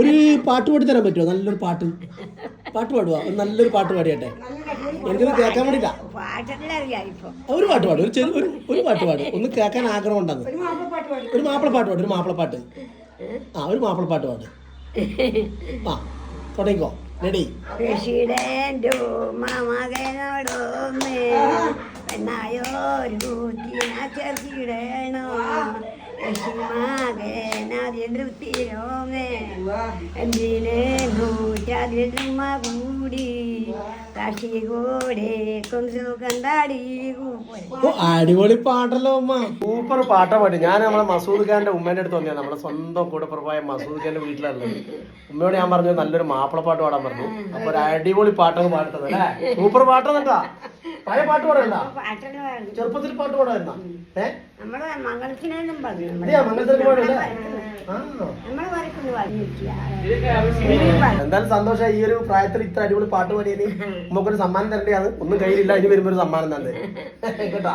ഒരു പാട്ട് പാടി തരാൻ പറ്റുമോ? നല്ലൊരു പാട്ട് പാടുക. നല്ലൊരു പാട്ട് പാടിയട്ടെ. എനിക്കൊന്ന് കേൾക്കാൻ വേണ്ടിയില്ല. ഒരു പാട്ട് പാടും. ഒരു പാട്ട് പാടും. ഒന്ന് കേൾക്കാൻ ആഗ്രഹം ഉണ്ടെന്ന്. ഒരു മാപ്പിളപ്പാട്ട് പാടും. ഒരു മാപ്പിളപ്പാട്ട്. ഒരു മാപ്പിളപ്പാട്ട് പാട്. തുടങ്ങിക്കോ. റെഡി? അടിപൊളി പാട്ടല്ലോ ഉമ്മ. സൂപ്പർ പാട്ടാ പാടി. ഞാൻ നമ്മളെ മസൂദ് ഖാന്റെ ഉമ്മേന്റെ അടുത്ത് വന്നതാണ്. നമ്മളെ സ്വന്തം കൂടപ്പുറപ്പായ മസൂദ് ഖാന്റെ വീട്ടിലുള്ളത്. ഉമ്മയോട് ഞാൻ പറഞ്ഞു നല്ലൊരു മാപ്പിളപ്പാട്ട് പാടാൻ പറഞ്ഞു. അപ്പൊ ഒരു അടിപൊളി പാട്ടൊക്കെ പാടുന്നത് അല്ലേ? സൂപ്പർ പാട്ടാ. പഴയ പാട്ട് പാടണ്ട? ചെറുപ്പത്തിൽ പാട്ട് പാടായിരുന്ന? എന്തായാലും സന്തോഷം. ഈ ഒരു പ്രായത്തിൽ ഇത്ര അടിപൊളി പാട്ട് പാടിയതിന് നമുക്കൊരു സമ്മാനം തരേണ്ടതാണ്. ഒന്നും കയ്യിലില്ല. ഇനി വരുമ്പോ ഒരു സമ്മാനം തന്നെ കേട്ടാ.